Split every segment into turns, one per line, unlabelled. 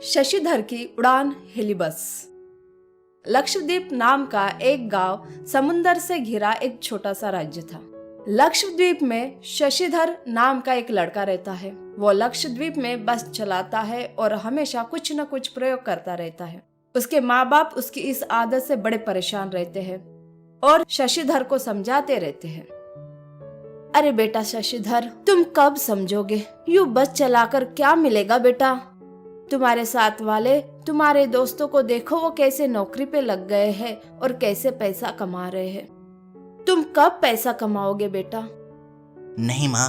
शशिधर की उड़ान हेलीबस। लक्षद्वीप नाम का एक गांव समुंदर से घिरा एक छोटा सा राज्य था। लक्षद्वीप में शशिधर नाम का एक लड़का रहता है। वो लक्षद्वीप में बस चलाता है और हमेशा कुछ न कुछ प्रयोग करता रहता है। उसके माँ बाप उसकी इस आदत से बड़े परेशान रहते हैं और शशिधर को समझाते रहते हैं। अरे बेटा शशिधर, तुम कब समझोगे? यूं बस चलाकर क्या मिलेगा बेटा? तुम्हारे साथ वाले तुम्हारे दोस्तों को देखो, वो कैसे नौकरी पे लग गए हैं और कैसे पैसा कमा रहे हैं। तुम कब पैसा कमाओगे बेटा?
नहीं माँ,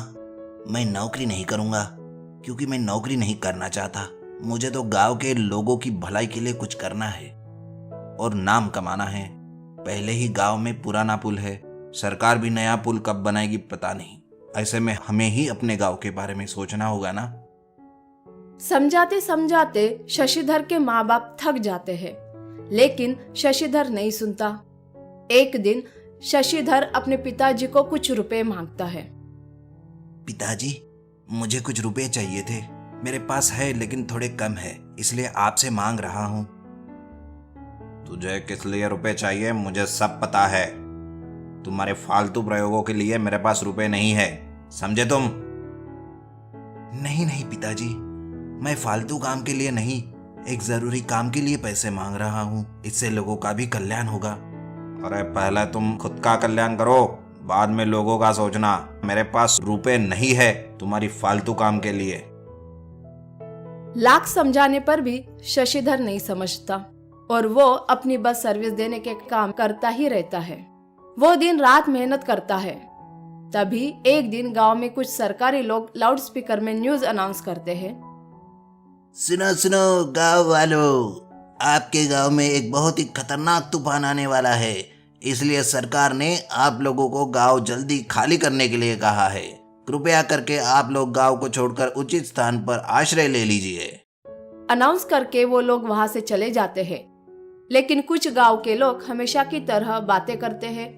मैं नौकरी नहीं करूँगा क्योंकि मैं नौकरी नहीं करना चाहता। मुझे तो गांव के लोगों की भलाई के लिए कुछ करना है और नाम कमाना है। पहले ही गांव में पुराना पुल है, सरकार भी नया पुल कब बनाएगी पता नहीं। ऐसे में हमें ही अपने गांव के बारे में सोचना होगा ना।
समझाते समझाते शशिधर के माँ बाप थक जाते हैं, लेकिन शशिधर नहीं सुनता। एक दिन शशिधर अपने पिताजी को कुछ रुपए मांगता है।
पिताजी, मुझे कुछ रुपए चाहिए थे। मेरे पास है लेकिन थोड़े कम है, इसलिए आपसे मांग रहा हूँ। तुझे किस लिए रुपए चाहिए मुझे सब पता है। तुम्हारे फालतू प्रयोगों के लिए मेरे पास रुपए नहीं है, समझे तुम? नहीं नहीं पिताजी, मैं फालतू काम के लिए नहीं, एक जरूरी काम के लिए पैसे मांग रहा हूँ। इससे लोगों का भी कल्याण होगा। अरे पहले तुम खुद का कल्याण करो, बाद में लोगों का सोचना। मेरे पास रुपए नहीं है तुम्हारी फालतू काम के लिए।
लाख समझाने पर भी शशिधर नहीं समझता और वो अपनी बस सर्विस देने के काम करता ही रहता है। वो दिन रात मेहनत करता है। तभी एक दिन गांव में कुछ सरकारी लोग लाउड स्पीकर में न्यूज अनाउंस करते हैं।
सुनो सुनो गांव वालों, आपके गांव में एक बहुत ही खतरनाक तूफान आने वाला है, इसलिए सरकार ने आप लोगों को गांव जल्दी खाली करने के लिए कहा है। कृपया करके आप लोग गांव को छोड़कर उचित स्थान पर आश्रय ले लीजिए।
अनाउंस करके वो लोग वहां से चले जाते हैं, लेकिन कुछ गांव के लोग हमेशा की तरह बातें करते हैं।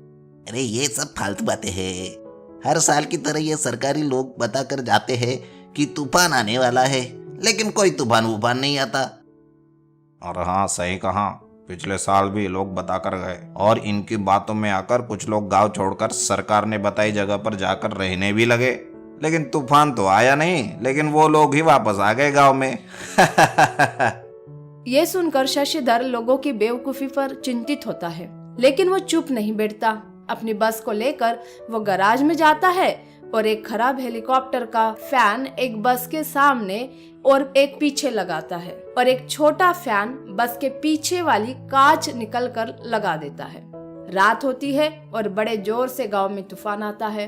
अरे ये सब फालतू बातें हैं। हर साल की तरह ये सरकारी लोग बताकर जाते हैं कि तूफान आने वाला है, लेकिन कोई तूफान नहीं आता। और हाँ, सही कहा, पिछले साल भी लोग बताकर गए और इनकी बातों में आकर कुछ लोग गांव छोड़कर सरकार ने बताई जगह पर जाकर रहने भी लगे। लेकिन तूफान तो आया नहीं, लेकिन वो लोग ही वापस आ गए गांव में।
ये सुनकर शशिधर लोगों की बेवकूफी पर चिंतित होता है, लेकिन वो चुप नहीं बैठता। अपनी बस को लेकर वो गैराज में जाता है और एक खराब हेलीकॉप्टर का फैन एक बस के सामने और एक पीछे लगाता है और एक छोटा फैन बस के पीछे वाली कांच निकल कर लगा देता है। रात होती है और बड़े जोर से गांव में तूफान आता है।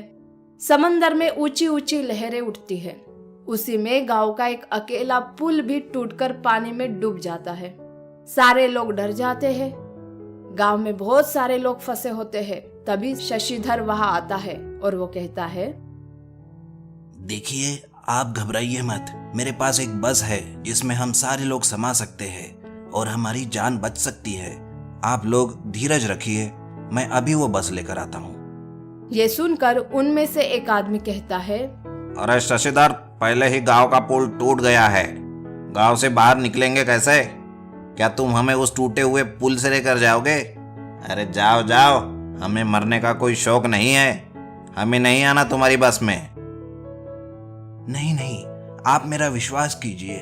समंदर में ऊंची ऊंची लहरें उठती है। उसी में गांव का एक अकेला पुल भी टूटकर पानी में डूब जाता है। सारे लोग डर जाते हैं। गांव में बहुत सारे लोग फंसे होते हैं। तभी शशिधर वहां आता है और वो कहता है,
देखिए आप घबराइए मत, मेरे पास एक बस है जिसमें हम सारे लोग समा सकते हैं और हमारी जान बच सकती है। आप लोग धीरज रखिए, मैं अभी वो बस लेकर आता हूँ।
ये सुनकर उनमें से एक आदमी कहता है,
अरे शशिधर, पहले ही गांव का पुल टूट गया है, गांव से बाहर निकलेंगे कैसे? क्या तुम हमें उस टूटे हुए पुल से लेकर जाओगे? अरे जाओ जाओ, हमें मरने का कोई शौक नहीं है, हमें नहीं आना तुम्हारी बस में। नहीं नहीं, आप मेरा विश्वास कीजिए,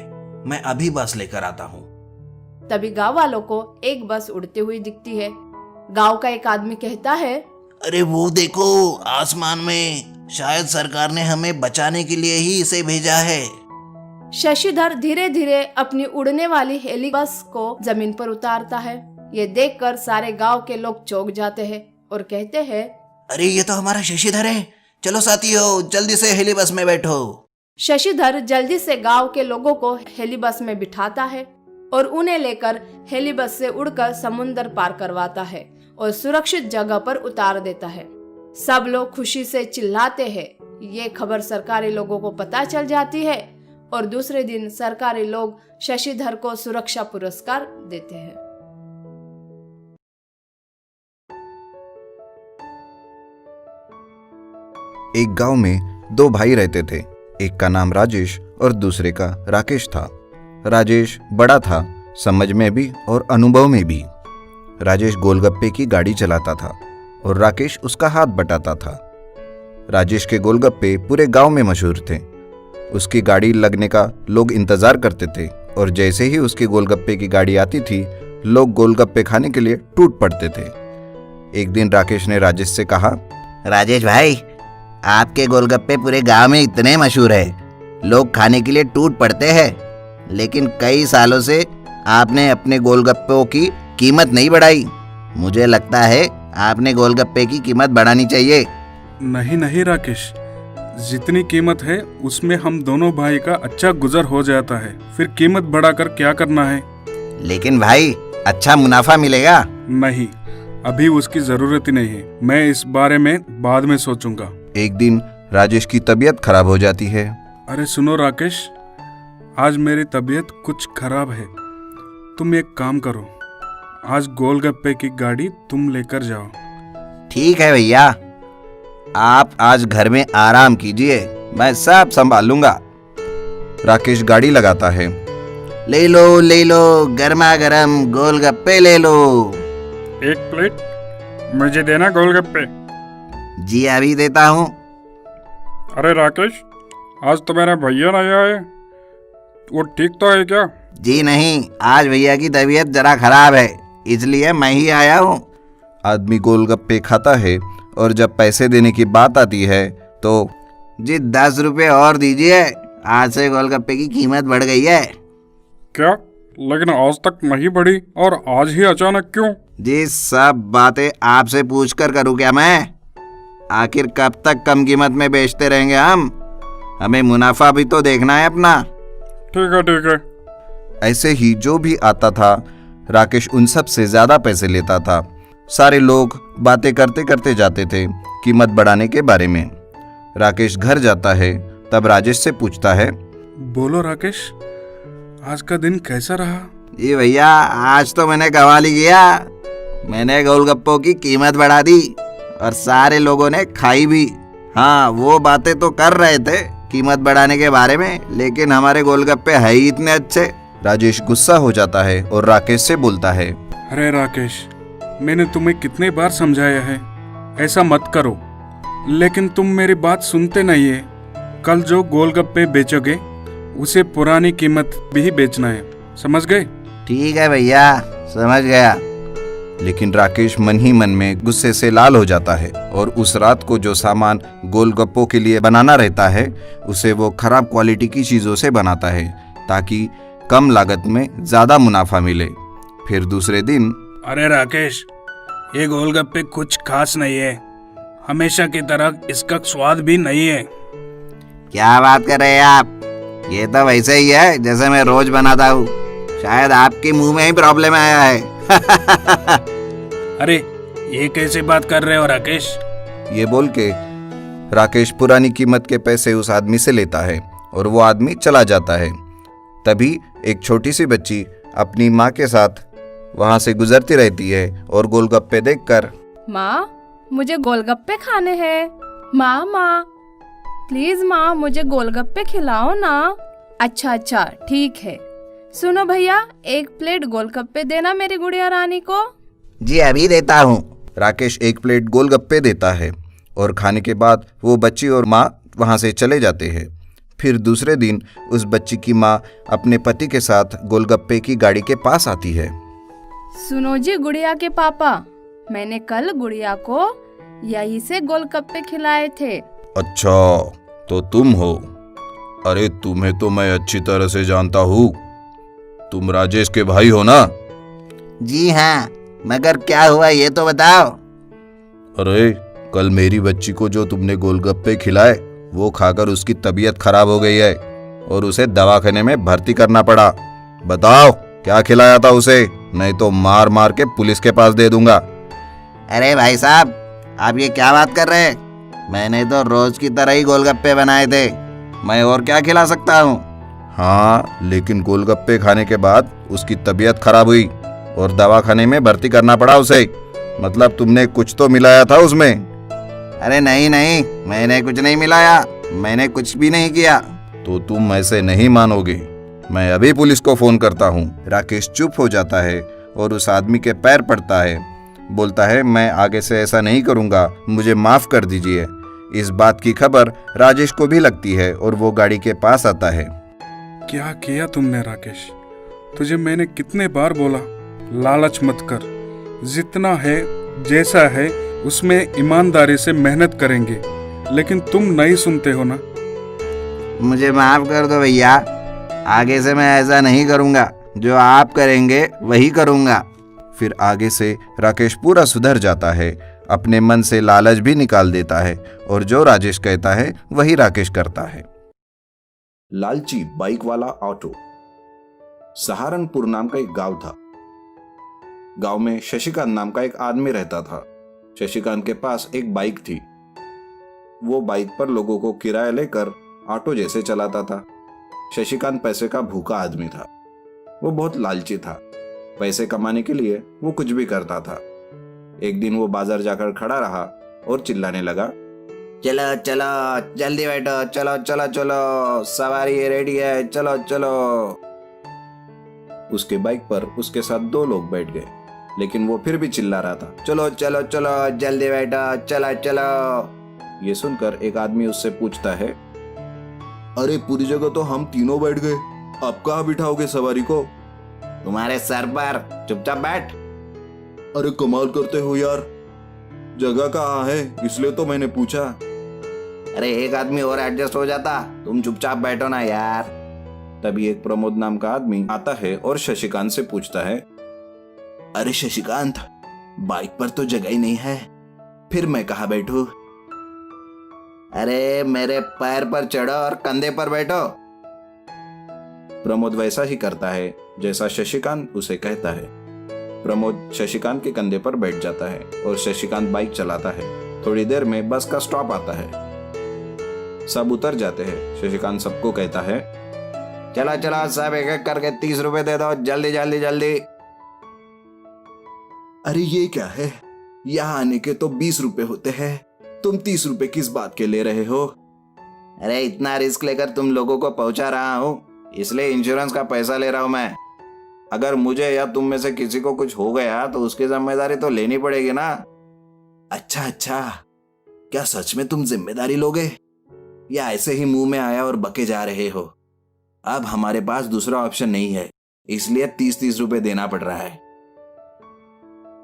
मैं अभी बस लेकर आता हूँ।
तभी गांव वालों को एक बस उड़ती हुई दिखती है। गांव का एक आदमी कहता है,
अरे वो देखो आसमान में, शायद सरकार ने हमें बचाने के लिए ही इसे भेजा है।
शशिधर धीरे धीरे अपनी उड़ने वाली हेली बस को जमीन पर उतारता है। ये देखकर सारे गांव के लोग चौंक जाते हैं और कहते हैं,
अरे ये तो हमारा शशिधर है, चलो साथियों जल्दी से हेली बस में बैठो।
शशिधर जल्दी से गांव के लोगों को हेली बस में बिठाता है और उन्हें लेकर हेली बस से उड़कर समुंदर पार करवाता है और सुरक्षित जगह पर उतार देता है। सब लोग खुशी से चिल्लाते हैं। ये खबर सरकारी लोगों को पता चल जाती है और दूसरे दिन सरकारी लोग शशिधर को सुरक्षा पुरस्कार देते हैं।
एक गांव में दो भाई रहते थे। एक का नाम राजेश और दूसरे का राकेश था।
राजेश बड़ा था, समझ में भी और अनुभव में भी। राजेश गोलगप्पे की गाड़ी चलाता था और राकेश उसका हाथ बटाता था। राजेश के गोलगप्पे पूरे गांव में मशहूर थे। उसकी गाड़ी लगने का लोग इंतजार करते थे और जैसे ही उसके गोलगप्पे की गाड़ी आती थी, लोग गोलगप्पे खाने के लिए टूट पड़ते थे। एक दिन राकेश ने राजेश से कहा,
राजेश भाई, आपके गोलगप्पे पूरे गांव में इतने मशहूर है, लोग खाने के लिए टूट पड़ते हैं, लेकिन कई सालों से आपने अपने गोलगप्पों की कीमत नहीं बढ़ाई। मुझे लगता है आपने गोलगप्पे की कीमत बढ़ानी चाहिए।
नहीं नहीं राकेश, जितनी कीमत है उसमें हम दोनों भाई का अच्छा गुजर हो जाता है, फिर कीमत बढ़ाकर क्या करना है?
लेकिन भाई, अच्छा मुनाफा मिलेगा।
नहीं, अभी उसकी जरूरत ही नहीं है, मैं इस बारे में बाद में सोचूंगा।
एक दिन राजेश की तबीयत खराब हो जाती है।
अरे सुनो राकेश, आज मेरी तबीयत कुछ खराब है। तुम एक काम करो, आज गोलगप्पे की गाड़ी तुम लेकर जाओ।
ठीक है भैया, आप आज घर में आराम कीजिए, मैं सब संभाल लूंगा।
राकेश गाड़ी लगाता है।
ले लो, गर्मा गर्म गोलगप्पे ले लो।
एक प्लेट मुझे देना गोलगप्पे।
जी अभी देता हूँ।
अरे राकेश, आज तो मेरा भैया नहीं आया, वो ठीक तो है क्या?
जी नहीं, आज भैया की तबीयत जरा खराब है, इसलिए मैं ही आया हूँ।
आदमी गोलगप्पे खाता है और जब पैसे देने की बात आती है तो
जी 10 रुपए और दीजिए, आज से गोलगप्पे की कीमत बढ़ गई है।
क्या? लेकिन आज तक नहीं बढ़ी और आज ही अचानक क्यों?
जी सब बातें आपसे पूछकर करूँ क्या मैं? आखिर कब तक कम कीमत में बेचते रहेंगे हम? हमें मुनाफा भी तो देखना है अपना।
ठीक है।
ऐसे ही जो भी आता था, राकेश उन सब से ज्यादा पैसे लेता था। सारे लोग बातें करते करते जाते थे कीमत बढ़ाने के बारे में। राकेश घर जाता है, तब राजेश से पूछता है,
बोलो राकेश, आज का दिन कैसा रहा?
जी भैया, आज तो मैंने कमाल ही किया। मैंने गोलगप्पों की कीमत बढ़ा दी और सारे लोगों ने खाई भी। हाँ, वो बातें तो कर रहे थे कीमत बढ़ाने के बारे में, लेकिन हमारे गोलगप्पे है ही इतने अच्छे।
राजेश गुस्सा हो जाता है और राकेश से बोलता है,
अरे राकेश, मैंने तुम्हें कितने बार समझाया है ऐसा मत करो, लेकिन तुम मेरी बात सुनते नहीं है। कल जो गोलगप्पे बेचोगे उसे पुरानी कीमत भी बेचना है, समझ गए?
ठीक है भैया, समझ गया।
लेकिन राकेश मन ही मन में गुस्से से लाल हो जाता है और उस रात को जो सामान गोलगप्पों के लिए बनाना रहता है, उसे वो खराब क्वालिटी की चीजों से बनाता है ताकि कम लागत में ज्यादा मुनाफा मिले। फिर दूसरे दिन,
अरे राकेश, ये गोलगप्पे कुछ खास नहीं है, हमेशा की तरह इसका स्वाद भी नहीं है।
क्या बात कर रहे हैं आप? ये तो वैसे ही है जैसे मैं रोज बनाता हूँ, शायद आपके मुंह में ही प्रॉब्लम आया है।
अरे ये कैसे बात कर रहे हो राकेश?
ये बोल के राकेश पुरानी कीमत के पैसे उस आदमी से लेता है और वो आदमी चला जाता है। तभी एक छोटी सी बच्ची अपनी माँ के साथ वहां से गुजरती रहती है और गोलगप्पे देखकर,
माँ, मुझे गोलगप्पे खाने हैं। माँ, प्लीज माँ, मुझे गोलगप्पे खिलाओ ना। अच्छा, ठीक है। सुनो भैया, एक प्लेट गोलगप्पे देना मेरी गुड़िया रानी को।
जी अभी देता हूँ।
राकेश एक प्लेट गोलगप्पे देता है और खाने के बाद वो बच्ची और माँ वहां से चले जाते हैं। फिर दूसरे दिन उस बच्ची की माँ अपने पति के साथ गोलगप्पे की गाड़ी के पास आती है।
सुनो जी गुड़िया के पापा, मैंने कल गुड़िया को यही से गोलगप्पे खिलाए थे।
अच्छा, तो तुम हो? अरे तुम्हें तो मैं अच्छी तरह से जानता हूँ, तुम राजेश के भाई हो ना?
जी हाँ, मगर क्या हुआ ये तो बताओ।
अरे कल मेरी बच्ची को जो तुमने गोलगप्पे खिलाए, वो खाकर उसकी तबीयत खराब हो गई है और उसे दवाखाने में भर्ती करना पड़ा। बताओ क्या खिलाया था उसे, नहीं तो मार मार के पुलिस के पास दे दूंगा।
अरे भाई साहब, आप ये क्या बात कर रहे हैं? मैंने तो रोज की तरह ही गोलगप्पे बनाए थे, मैं और क्या खिला सकता हूँ?
हाँ, लेकिन गोलगप्पे खाने के बाद उसकी तबीयत खराब हुई और दवाखाने में भर्ती करना पड़ा उसे। मतलब तुमने कुछ तो मिलाया था उसमें।
अरे नहीं, मैंने कुछ नहीं मिलाया, मैंने कुछ भी नहीं किया।
तो तुम ऐसे नहीं मानोगे।
मैं अभी पुलिस को फोन करता हूँ। राकेश चुप हो जाता है और उस आदमी के पैर पड़ता है। बोलता है, मैं आगे से ऐसा नहीं करूँगा, मुझे माफ कर दीजिए। इस बात की खबर राजेश को भी लगती है और वो गाड़ी के पास आता है।
क्या किया तुमने राकेश? तुझे मैंने कितने बार बोला, लालच मत कर। जितना है जैसा है उसमें ईमानदारी से मेहनत करेंगे, लेकिन तुम नहीं सुनते हो ना।
मुझे माफ कर दो भैया, आगे से मैं ऐसा नहीं करूँगा, जो आप करेंगे वही करूँगा।
फिर आगे से राकेश पूरा सुधर जाता है, अपने मन से लालच भी निकाल देता है और जो राजेश कहता है वही राकेश करता है।
लालची बाइक वाला ऑटो। सहारनपुर नाम का एक गांव था। गांव में शशिकांत नाम का एक आदमी रहता था। शशिकांत के पास एक बाइक थी। वो बाइक पर लोगों को किराया लेकर ऑटो जैसे चलाता था। शशिकांत पैसे का भूखा आदमी था। वो बहुत लालची था। पैसे कमाने के लिए वो कुछ भी करता था। एक दिन वो बाजार जाकर खड़ा रहा और चिल्लाने लगा,
चलो चलो जल्दी बैठो, चलो चलो चलो, सवारी रेडी है, चलो चलो।
उसके बाइक पर उसके साथ 2 लोग बैठ गए, लेकिन वो फिर भी चिल्ला रहा था,
चलो चलो चलो जल्दी बैठो, चलो चलो।
ये सुनकर एक आदमी उससे पूछता है, अरे पूरी जगह तो हम तीनों बैठ गए, आप कहाँ बिठाओगे सवारी को?
तुम्हारे सर पर, चुपचाप बैठ।
अरे कमाल करते हो यार, जगह कहाँ है, इसलिए तो मैंने पूछा।
अरे एक आदमी और एडजस्ट हो जाता, तुम चुपचाप बैठो ना यार।
तभी एक प्रमोद नाम का आदमी आता है और शशिकांत से पूछता है,
अरे शशिकांत, बाइक पर तो जगह ही नहीं है, फिर मैं कहाँ बैठूं? अरे मेरे पैर पर चढ़ो और कंधे पर बैठो।
प्रमोद वैसा ही करता है जैसा शशिकांत उसे कहता है। प्रमोद शशिकांत के कंधे पर बैठ जाता है और शशिकांत बाइक चलाता है। थोड़ी देर में बस का स्टॉप आता है। सब उतर जाते हैं। शशिकांत सबको कहता है,
चलो चलो सब एक एक करके 30 रुपए दे दो, जल्दी जल्दी जल्दी।
अरे ये क्या है, यहाँ आने के तो 20 रुपए होते हैं, तुम 30 रुपए किस बात के ले रहे हो?
अरे इतना रिस्क लेकर तुम लोगों को पहुंचा रहा हूँ, इसलिए इंश्योरेंस का पैसा ले रहा हूं मैं। अगर मुझे या तुम में से किसी को कुछ हो गया तो उसकी जिम्मेदारी तो लेनी पड़ेगी ना।
अच्छा अच्छा, क्या सच में तुम जिम्मेदारी लोगे या ऐसे ही मुंह में आया और बके जा रहे हो? अब हमारे पास दूसरा ऑप्शन नहीं है, इसलिए 30-30 रुपए देना पड़ रहा है।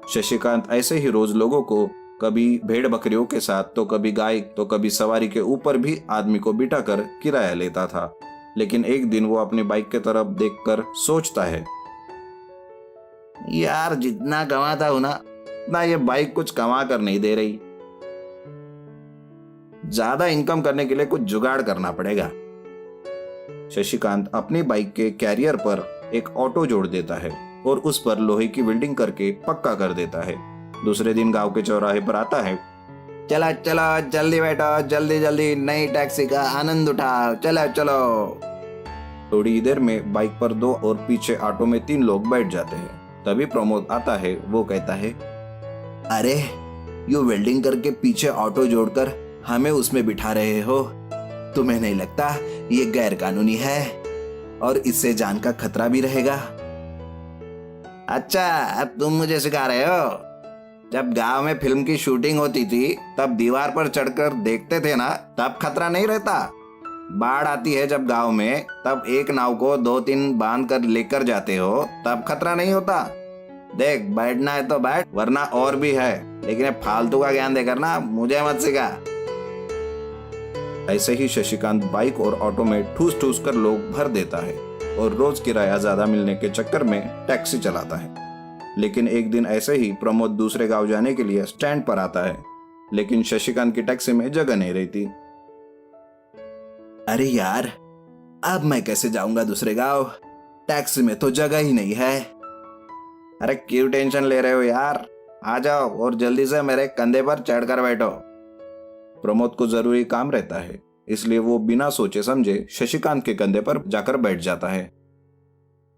शशिकांत ऐसे ही रोज लोगों को कभी भेड़ बकरियों के साथ, तो कभी गाय, तो कभी सवारी के ऊपर भी आदमी को बिठाकर किराया लेता था। लेकिन एक दिन वो अपनी बाइक की तरफ देखकर सोचता है,
यार जितना कमाता हूं ना, उतना ये बाइक कुछ कमा कर नहीं दे रही।
ज्यादा इनकम करने के लिए कुछ जुगाड़ करना पड़ेगा। शशिकांत अपनी बाइक के कैरियर पर एक ऑटो जोड़ देता है और उस पर लोहे की वेल्डिंग करके पक्का कर देता है। दूसरे दिन गांव के चौराहे पर आता है,
चलो चलो जल्दी बैठो, जल्दी जल्दी, नई टैक्सी का आनंद उठाओ, चलो चलो।
थोड़ी देर में बाइक पर 2 और पीछे ऑटो में 3 लोग बैठ जाते हैं। तभी प्रमोद आता है। वो कहता है,
अरे यू वेल्डिंग करके पीछे ऑटो जोड़कर हमें उसमें बिठा रहे हो, तुम्हें नहीं लगता ये गैर कानूनी है और इससे जान का खतरा भी रहेगा? अच्छा, अब तुम मुझे सिखा रहे हो? जब गांव में फिल्म की शूटिंग होती थी तब दीवार पर चढ़कर देखते थे ना, तब खतरा नहीं रहता। बाढ़ आती है जब गांव में, तब एक नाव को 2-3 बांध कर लेकर जाते हो, तब खतरा नहीं होता। देख, बैठना है तो बैठ, वरना और भी है, लेकिन फालतू का ज्ञान देकर ना मुझे मत सिखा।
ऐसे ही शशिकांत बाइक और ऑटो में ठूस ठूस कर लोग भर देता है और रोज किराया ज्यादा मिलने के चक्कर में टैक्सी चलाता है। लेकिन एक दिन ऐसे ही प्रमोद दूसरे गांव जाने के लिए स्टैंड पर आता है, लेकिन शशिकांत की टैक्सी में जगह नहीं रहती।
अरे यार, अब मैं कैसे जाऊंगा दूसरे गांव? टैक्सी में तो जगह ही नहीं है।
अरे क्यों टेंशन ले रहे हो यार, आ जाओ और जल्दी से मेरे कंधे पर चढ़कर बैठो। प्रमोद को जरूरी काम रहता है, इसलिए वो बिना सोचे समझे शशिकांत के कंधे पर जाकर बैठ जाता है।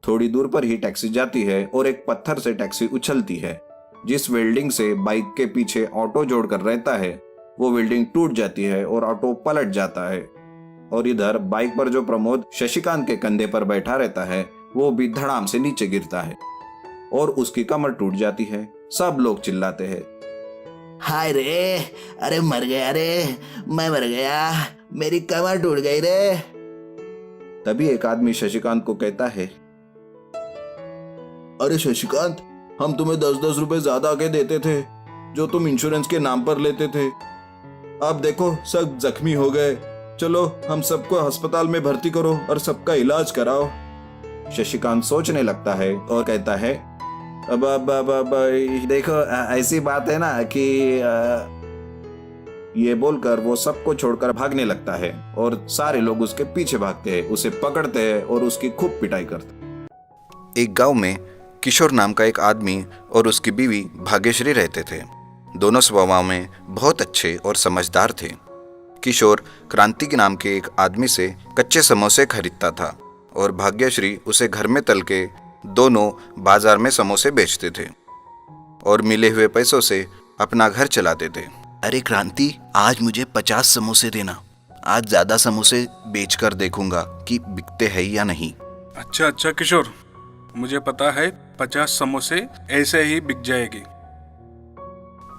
थोड़ी दूर पर ही टैक्सी जाती है और एक पत्थर से टैक्सी उछलती है। जिस वेल्डिंग से बाइक के पीछे ऑटो जोड़कर रहता है, वो वेल्डिंग टूट जाती है और ऑटो पलट जाता है।
और इधर बाइक पर जो प्रमोद शशिकांत के कंधे पर बैठा रहता है वो भी धड़ाम से नीचे गिरता है और उसकी कमर टूट जाती है। सब लोग चिल्लाते हैं,
हाय रे, अरे मर गया रे, मैं मर गया, मेरी कमर टूट गई रे।
तभी एक आदमी शशिकांत को कहता है, अरे शशिकांत, हम तुम्हें 10-10 रुपए ज्यादा के देते थे जो तुम इंश्योरेंस के नाम पर लेते थे। अब देखो सब जख्मी हो गए, चलो हम सबको अस्पताल में भर्ती करो और सबका इलाज कराओ। शशिकांत सोचने लगता है और कहता है, अब देखो ऐसी बात है ना कि ये बोलकर वो सबको छोड़कर भागने लगता है और सारे लोग उसके पीछे भागते हैं, उसे पकड़ते हैं और उसकी खूब पिटाई करते हैं।
एक गांव में किशोर नाम का एक आदमी और उसकी बीवी भाग्यश्री रहते थे। दोनों स्वभाव में बहुत अच्छे और समझदार थे। किशोर क्रांति के नाम के एक आदमी से कच्चे समोसे खरीदता था और भाग्यश्री उसे घर में तल के दोनों बाजार में समोसे बेचते थे और मिले हुए पैसों से अपना घर चलाते थे।
अरे क्रांति, आज मुझे 50 समोसे देना। आज ज्यादा समोसे बेचकर देखूंगा कि बिकते हैं या नहीं।
अच्छा किशोर, मुझे पता है 50 समोसे ऐसे ही बिक जाएगी।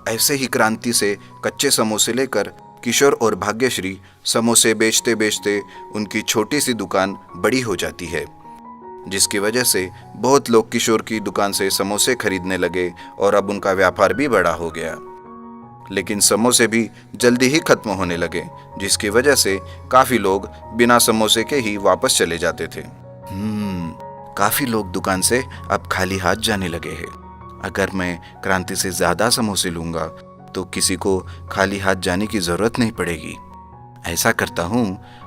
ऐसे ही क्रांति से कच्चे समोसे लेकर किशोर और भाग्यश्री समोसे बेचते बेचते उनकी छोटी सी दुकान बड़ी हो जाती है, जिसकी वजह से बहुत लोग किशोर की दुकान से समोसे खरीदने लगे और अब उनका व्यापार भी बड़ा हो गया। लेकिन समोसे भी जल्दी ही खत्म होने लगे, जिसकी वजह से काफी लोग बिना समोसे के ही वापस चले जाते थे।
काफी लोग दुकान से अब खाली हाथ जाने लगे हैं। अगर मैं क्रांति से ज्यादा समोसे लूंगा तो किसी को खाली हाथ जाने की जरूरत नहीं पड़ेगी। ऐसा करता हूँ,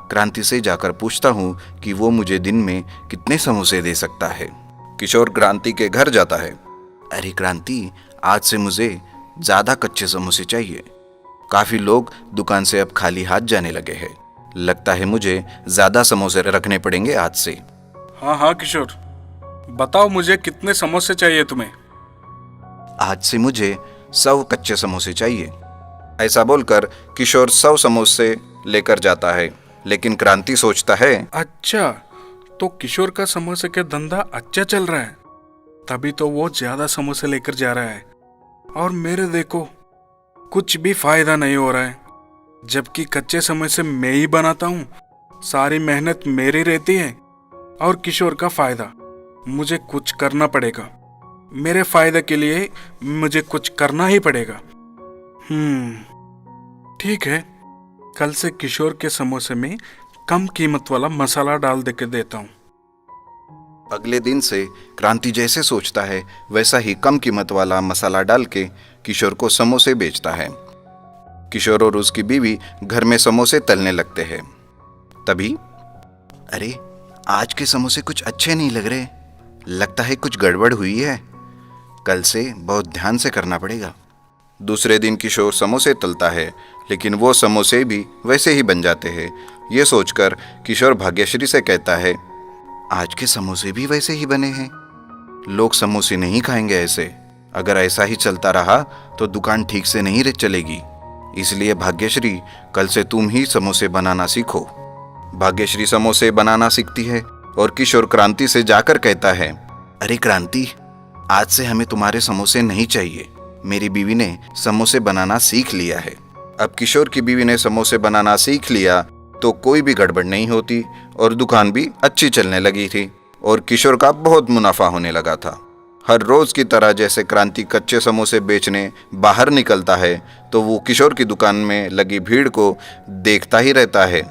क्रांति से जाकर पूछता हूँ कि वो मुझे दिन में कितने समोसे दे सकता है।
किशोर क्रांति के घर जाता है।
अरे क्रांति, आज से मुझे ज्यादा कच्चे समोसे चाहिए। काफी लोग दुकान से अब खाली हाथ जाने लगे हैं। लगता है मुझे ज्यादा समोसे रखने पड़ेंगे आज से।
हाँ किशोर, बताओ मुझे कितने समोसे चाहिए तुम्हें?
आज से मुझे 100 कच्चे समोसे चाहिए।
ऐसा बोलकर किशोर 100 समोसे लेकर जाता है, लेकिन क्रांति सोचता है,
अच्छा, तो किशोर का समोसे का धंधा अच्छा चल रहा है, तभी तो वो ज्यादा समोसे लेकर जा रहा है और मेरे देखो कुछ भी फायदा नहीं हो रहा है। जबकि कच्चे समोसे मैं ही बनाता हूँ, सारी मेहनत मेरी रहती है और किशोर का फायदा। मुझे कुछ करना पड़ेगा, मेरे फायदे के लिए मुझे कुछ करना ही पड़ेगा। ठीक है, कल से किशोर के समोसे में कम कीमत वाला मसाला डाल दे के देता हूँ।
अगले दिन से क्रांति जैसे सोचता है वैसा ही कम कीमत वाला मसाला डाल के किशोर को समोसे बेचता है। किशोर और उसकी बीवी घर में समोसे तलने लगते हैं। तभी,
अरे आज के समोसे कुछ अच्छे नहीं लग रहे, लगता है कुछ गड़बड़ हुई है। कल से बहुत ध्यान से करना पड़ेगा।
दूसरे दिन किशोर समोसे तलता है, लेकिन वो समोसे भी वैसे ही बन जाते हैं। ये सोचकर किशोर भाग्यश्री से कहता है,
आज के समोसे भी वैसे ही बने हैं। लोग समोसे नहीं खाएंगे ऐसे। अगर ऐसा ही चलता रहा तो दुकान ठीक से नहीं चलेगी। इसलिए भाग्यश्री, कल से तुम ही समोसे बनाना सीखो।
भाग्यश्री समोसे बनाना सीखती है और किशोर क्रांति से जाकर कहता है,
अरे क्रांति, आज से हमें तुम्हारे समोसे नहीं चाहिए। मेरी बीवी ने समोसे बनाना सीख लिया है।
अब किशोर की बीवी ने समोसे बनाना सीख लिया तो कोई भी गड़बड़ नहीं होती और दुकान भी अच्छी चलने लगी थी और किशोर का बहुत मुनाफा होने लगा था। हर रोज की तरह जैसे क्रांति कच्चे समोसे बेचने बाहर निकलता है तो वो किशोर की दुकान में लगी भीड़ को देखता ही रहता है।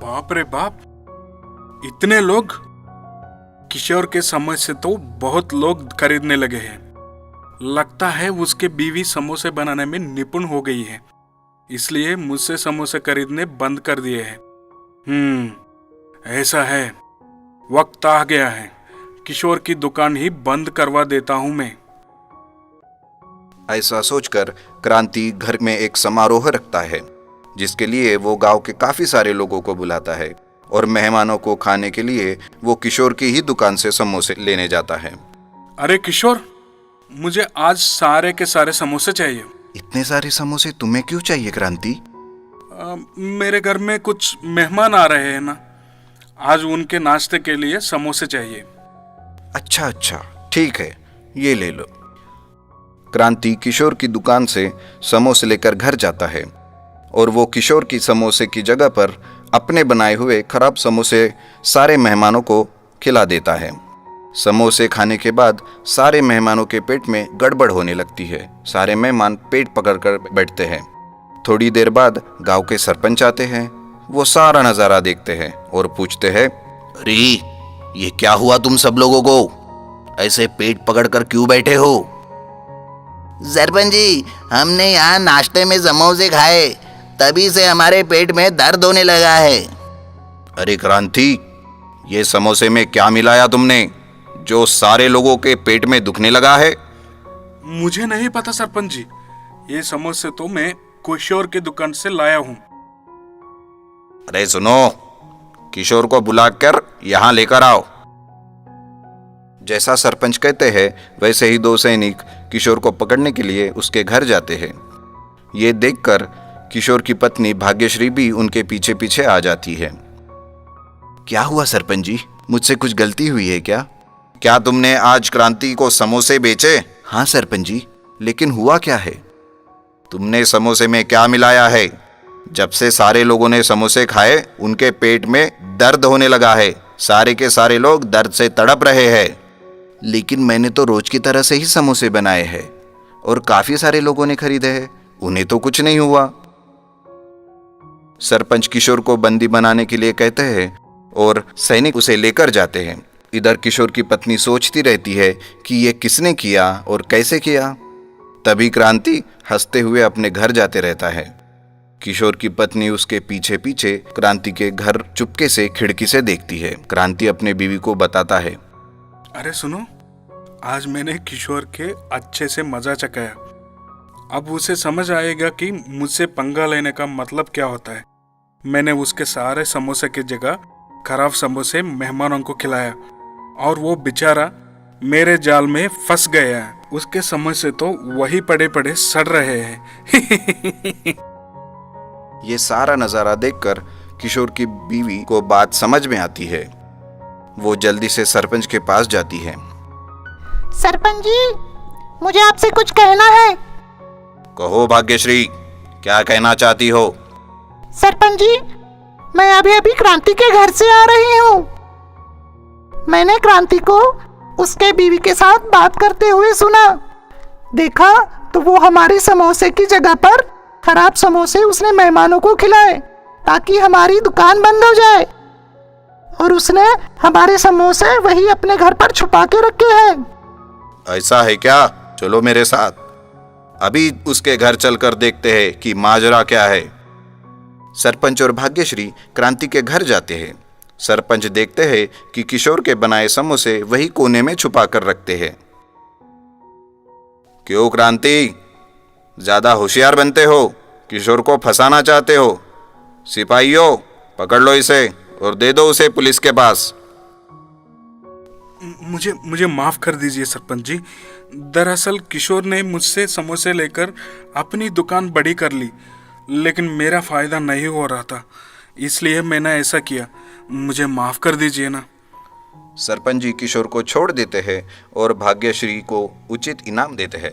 बाप रे बाप, इतने लोग! किशोर के समोसे तो बहुत लोग खरीदने लगे हैं। लगता है उसके बीवी समोसे बनाने में निपुण हो गई है, इसलिए मुझसे समोसे खरीदने बंद कर दिए हैं। ऐसा है, वक्त आ गया है, किशोर की दुकान ही बंद करवा देता हूं मैं।
ऐसा सोचकर क्रांति घर में एक समारोह रखता है, जिसके लिए वो गांव के काफी सारे लोगों को बुलाता है और मेहमानों को खाने के लिए वो किशोर की ही दुकान से समोसे लेने जाता है।
अरे किशोर, मुझे आज सारे के सारे समोसे चाहिए।
इतने सारे समोसे तुम्हें क्यों चाहिए क्रांति?
मेरे घर में कुछ मेहमान आ रहे हैं ना, आज उनके नाश्ते के लिए समोसे चाहिए।
अच्छा अच्छा, ठीक है, ये ले लो। क्रांति किशोर की दुकान से समोसे लेकर घर जाता है और वो किशोर की समोसे की जगह पर अपने बनाए हुए खराब समोसे सारे मेहमानों को खिला देता है। समोसे खाने के बाद सारे मेहमानों के पेट में गड़बड़ होने लगती है। सारे मेहमान पेट पकड़कर बैठते हैं। थोड़ी देर बाद गांव के सरपंच आते हैं। वो सारा नज़ारा देखते हैं और पूछते हैं,
अरे ये क्या हुआ तुम सब लोगों को? ऐसे पेट पकड़कर क्यों बैठे हो? सरपंच जी, हमने यहाँ नाश्ते में समोसे खाए, तभी से हमारे पेट में दर्द होने लगा है।
अरे क्रांति, ये समोसे में क्या मिलाया तुमने जो सारे लोगों के पेट में दुखने लगा है?
मुझे नहीं पता सरपंच जी, ये समोसे तो मैं किशोर की दुकान से लाया हूँ।
अरे सुनो, किशोर को बुलाकर यहाँ लेकर आओ। जैसा सरपंच कहते हैं वैसे ही दो सैनिक किशोर को पकड़ने के लिए उसके घर जाते हैं। ये देखकर किशोर की पत्नी भाग्यश्री भी उनके पीछे पीछे आ जाती है।
क्या हुआ सरपंच जी, मुझसे कुछ गलती हुई है क्या?
क्या तुमने आज क्रांति को समोसे बेचे?
हाँ सरपंच जी, लेकिन हुआ क्या है?
तुमने समोसे में क्या मिलाया है? जब से सारे लोगों ने समोसे खाए उनके पेट में दर्द होने लगा है। सारे के सारे लोग दर्द से तड़प रहे हैं।
लेकिन मैंने तो रोज की तरह से ही समोसे बनाए हैं और काफी सारे लोगों ने खरीदे हैं,
उन्हें तो कुछ नहीं हुआ। सरपंच किशोर को बंदी बनाने के लिए कहते हैं और सैनिक उसे लेकर जाते हैं। इधर किशोर की पत्नी सोचती रहती है कि ये किसने किया और कैसे किया। तभी क्रांति हंसते हुए अपने घर जाते रहता है। किशोर की पत्नी उसके पीछे पीछे क्रांति के घर चुपके से खिड़की से देखती है। क्रांति अपने बीवी को बताता है,
अरे सुनो, आज मैंने किशोर के अच्छे से मजा चखाया। अब उसे समझ आएगा कि मुझसे पंगा लेने का मतलब क्या होता है। मैंने उसके सारे समोसे की जगह खराब समोसे मेहमानों को खिलाया और वो बेचारा मेरे जाल में फंस गया है। उसके समोसे तो वही पड़े पड़े सड़ रहे हैं।
ये सारा नजारा देखकर किशोर की बीवी को बात समझ में आती है। वो जल्दी से सरपंच के पास जाती है।
सरपंच जी, मुझे आपसे कुछ कहना है।
कहो भाग्यश्री, क्या कहना चाहती हो?
सरपंच जी, मैं अभी अभी क्रांति के घर से आ रही हूँ। मैंने क्रांति को उसके बीवी के साथ बात करते हुए सुना। देखा तो वो हमारे समोसे की जगह पर खराब समोसे उसने मेहमानों को खिलाए ताकि हमारी दुकान बंद हो जाए, और उसने हमारे समोसे वही अपने घर पर छुपा के रखे हैं।
ऐसा है क्या? चलो मेरे साथ, अभी उसके घर चलकर देखते हैं कि माजरा क्या है।
सरपंच और भाग्यश्री क्रांति के घर जाते हैं। सरपंच देखते हैं कि किशोर के बनाए समोसे वही कोने में छुपा कर रखते हैं।
क्यों क्रांति, ज्यादा होशियार बनते हो? किशोर को फंसाना चाहते हो? सिपाहियों, पकड़ लो इसे और दे दो उसे पुलिस के पास।
मुझे माफ कर दीजिए सरपंच जी। दरअसल किशोर ने मुझसे समोसे लेकर अपनी दुकान बड़ी कर ली, लेकिन मेरा फायदा नहीं हो रहा था, इसलिए मैंने ऐसा किया। मुझे माफ कर दीजिए ना।
सरपंच जी किशोर को छोड़ देते हैं और भाग्यश्री को उचित इनाम देते हैं।